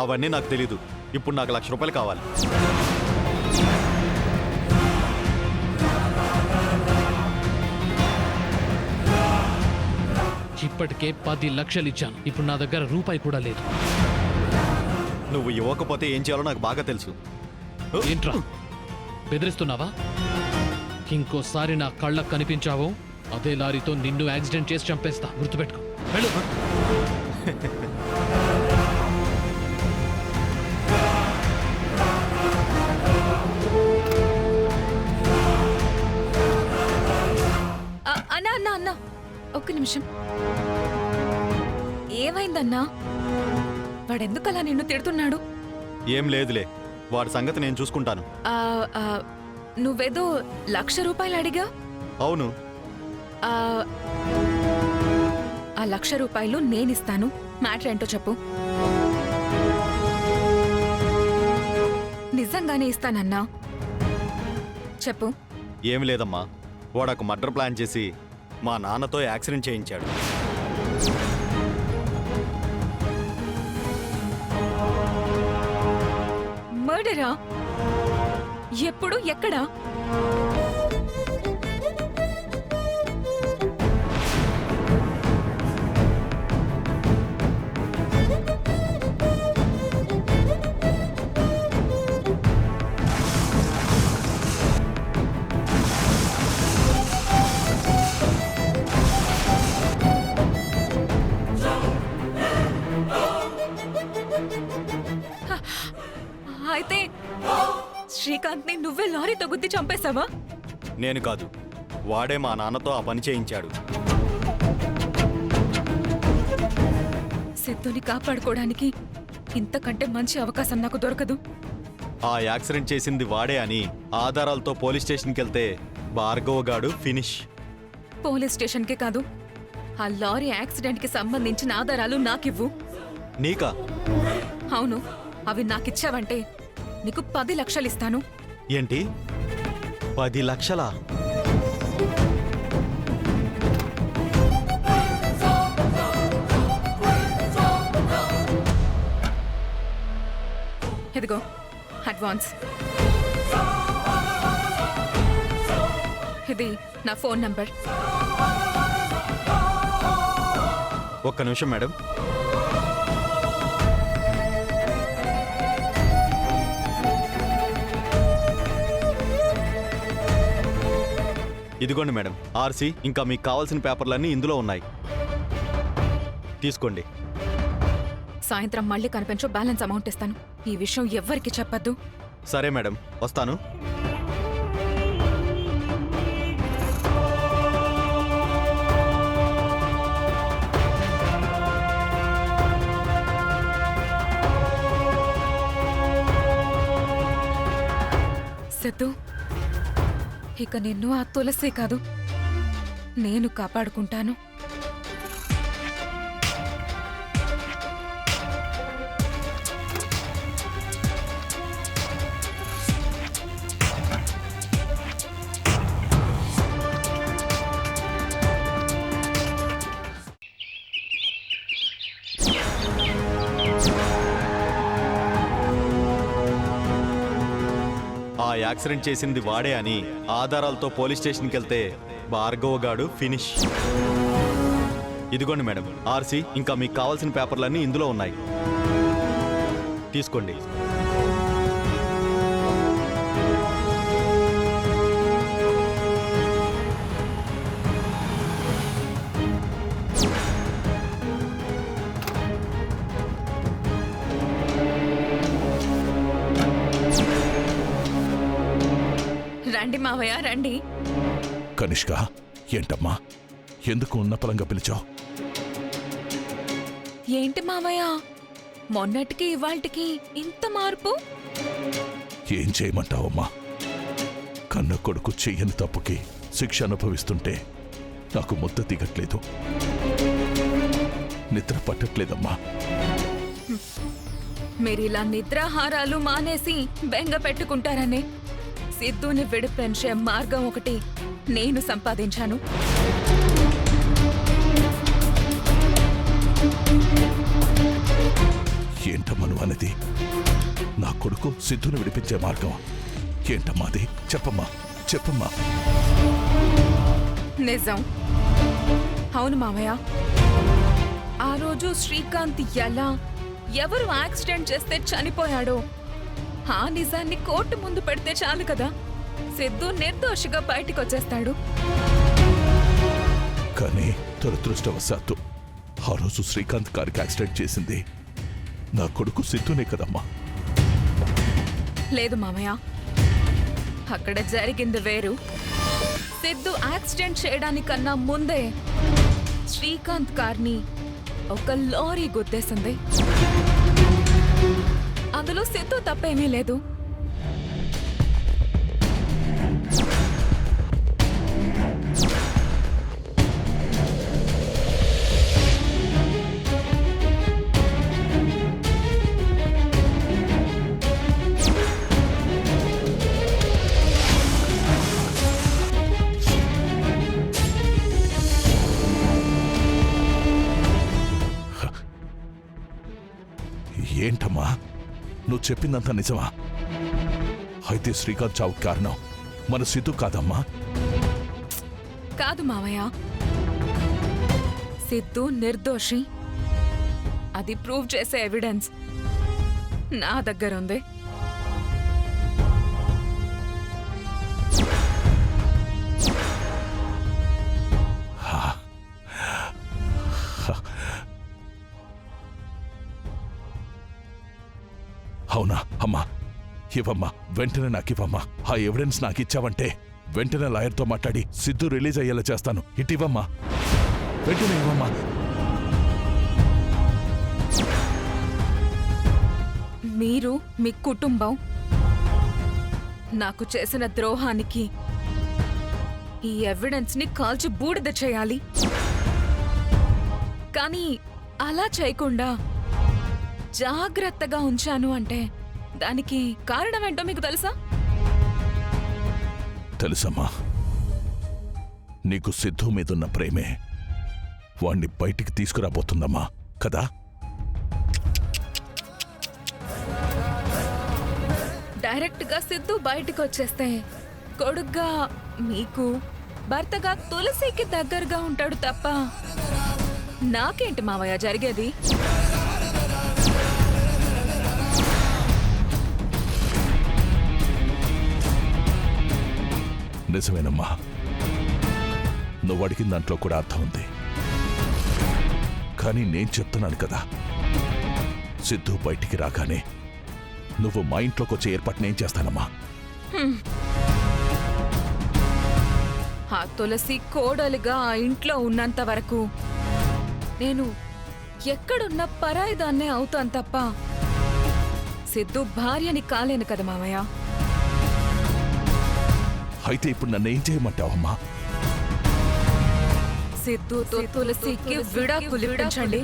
అవన్నీ నాకు తెలీదు. ఇప్పుడు నాకు 1,00,000 రూపాయలు కావాలి. ఇప్పటికే 10 లక్షలు ఇచ్చాను. ఇప్పుడు నా దగ్గర రూపాయి కూడా లేదు. నువ్వు ఇవ్వకపోతే ఏం చేయాలో నాకు బాగా తెలుసు. ఏంట్రా బెదిరిస్తున్నావా? ఇంకోసారి నా కళ్ళకు కనిపించావో అదే లారీతో నిన్ను యాక్సిడెంట్ చేసి చంపేస్తా. గుర్తుపెట్టుకో. వెళ్ళు. అన్నా అన్నా అన్నా ఒక్క నిమిషం. ఏమైందన్నా? వాడెందుకలా నిన్ను తిడుతున్నాడు? ఏం లేదులే, వాడి సంగతి నేను చూసుకుంటాను. ఆ, ఆ, నువ్వేదో 1,00,000 రూపాయలు అడిగా. అవును. ఆ 1,00,000 రూపాయలు నేనిస్తాను. మ్యాటర్ ఏంటో చెప్పు. నిజంగానే ఇస్తానన్నా, చెప్పు. ఏం లేదమ్మా, వాడొక మర్డర్ ప్లాన్ చేసి మా నాన్నతో యాక్సిడెంట్ చేయించాడు. మర్డరా? ఎప్పుడు? ఎక్కడా? అయితే శ్రీకాంత్ ని నువ్వే లారీతో గుద్ది చంపేశావా? నేను కాదు, వాడే మా నాన్నతో ఆ పని చేయించాడు. సిద్ధుని కాపాడుకోవడానికి ఇంతకంటే మంచి అవకాశం నాకు దొరకదు. ఆ యాక్సిడెంట్ చేసింది వాడే అని ఆధారాలతో పోలీస్ స్టేషన్కి వెళ్తే భార్గవ్ గాడు ఫినిష్. పోలీస్ స్టేషన్కే కాదు, ఆ లారీ యాక్సిడెంట్ కి సంబంధించిన ఆధారాలు నాకివ్వు. నీకా? అవును, అవి నాకిచ్చావంటే నీకు 10 లక్షలు ఇస్తాను. ఏంటి, 10 లక్షలా? ఇదిగో అడ్వాన్స్. ఇది నా ఫోన్ నంబర్. ఒక్క నిమిషం మేడం. ఇదిగోండి మేడం, ఆర్సీ, ఇంకా మీకు కావాల్సిన పేపర్లన్నీ ఇందులో ఉన్నాయి. తీసుకోండి. సాయంత్రం మళ్ళీ కనిపించో, బ్యాలెన్స్ అమౌంట్ ఇస్తాను. ఈ విషయం ఎవ్వరికి చెప్పద్దు. సరే మేడం, వస్తాను. సిద్ధు, ఇక నిన్ను ఆ తులసి కాదు, నేను కాపాడుకుంటాను. ఆ యాక్సిడెంట్ చేసింది వాడే అని ఆధారాలతో పోలీస్ స్టేషన్కి వెళ్తే భార్గవ్ గాడు ఫినిష్. ఇదిగోండి మేడం, ఆర్సీ, ఇంకా మీకు కావాల్సిన పేపర్లన్నీ ఇందులో ఉన్నాయి. తీసుకోండి. రండి మావయ్య, రండి. కనిష్క, ఏంటమ్మా, ఎందుకు ఉన్నపలంగా పిలిచావు? ఏంటి మావయ్య, మొన్నటికి ఇవాల్టికి ఇంత మార్పు? ఏం చేయమంటావమ్మా? కన్న కొడుకు చెయ్యని తప్పుకి శిక్ష అనుభవిస్తుంటే నాకు ముద్ద దిగట్లేదు, నిద్ర పట్టట్లేదమ్మా. మీరిలా నిద్రాహారాలు మానేసి బెంగ పెట్టుకుంటారనే సిద్ధుని విడిపించే మార్గం ఒకటి నేను సంపాదించాను. ఏంటమ్మా నువ్వు అనేది? నా కొడుకు సిద్ధుని విడిపించే మార్గం ఏంటమ్మా అది? చెప్పమ్మా, చెప్పమ్మా. నిజం. అవును మామయ్య, ఆ రోజు శ్రీకాంత్ ఎవరు యాక్సిడెంట్ చేస్తే చనిపోయాడో ఆ నిజాన్ని కోర్టు ముందు పెడితే చాలు కదా, సిద్ధు నిర్దోషిగా బయటికి వచ్చేస్తాడు. కానీ దురదృష్టవశాత్తు ఆ రోజు శ్రీకాంత్ గారికి యాక్సిడెంట్ చేసింది నా కొడుకు సిద్ధునే కదమ్మా. లేదు మామయ్య, అక్కడ జరిగింది వేరు. సిద్ధు యాక్సిడెంట్ చేయడానికన్నా ముందే శ్రీకాంత్ కార్ని ఒక లారీ గుద్దేసింది. అందులో సిద్ధు తప్పేమీ లేదు. ఏంటమ్మా నువ్వు చెప్పిందంతా నిజమా? అయితే శ్రీకాంత్ చావుకి కారణం మన సిద్ధు కాదమ్మా? కాదు మామయ్య, సిద్ధు నిర్దోషి. అది ప్రూవ్ చేసే ఎవిడెన్స్ నా దగ్గర ఉంది. అవునా అమ్మా? ఇవ్వమ్మా, వెంటనే నాకివ్వమ్మా. ఆ ఎవిడెన్స్ నాకిచ్చావంటే వెంటనే లాయర్తో మాట్లాడి సిద్ధు రిలీజ్ అయ్యేలా చేస్తాను. ఇటివ్వమ్మా, వెంటనే ఇవ్వమ్మా. మీరు, మీ కుటుంబం నాకు చేసిన ద్రోహానికి ఈ ఎవిడెన్స్ ని కాల్చి బూడిద చేయాలి. కానీ అలా చేయకుండా జాగ్రత్తగా ఉంచాను అంటే దానికి కారణమేంటో మీకు తెలుసా? తెలుసమ్మా, నీకు సిద్ధు మీదున్న ప్రేమే వాణ్ణి బయటికి తీసుకురాబోతుందమ్మా కదా? డైరెక్ట్ గా సిద్ధు బయటికి వచ్చేస్తే కొడుగ్గా మీకు, భర్తగా తులసికి దగ్గరగా ఉంటాడు తప్ప నాకేంటి మావయ్య జరిగేది? నిజమేనమ్మా, నువ్వు అడిగిన దాంట్లో కూడా అర్థం ఉంది. కానీ నేను చెప్తున్నాను కదా, సిద్ధు బయటికి రాగానే నువ్వు మా ఇంట్లోకి వచ్చే ఏర్పాటు నేను చేస్తానమ్మా. ఆ తులసి కోడలుగా ఆ ఇంట్లో ఉన్నంత వరకు నేను ఎక్కడున్న పరాయిదాన్నే అవుతాను తప్ప సిద్ధు భార్యని కాలేను కదా మామయ్య. అయితే ఇప్పుడు నన్ను ఏం చేయమంటావమ్మా? సిద్ధుతో తులసికి విడాకులు ఇప్పించండి.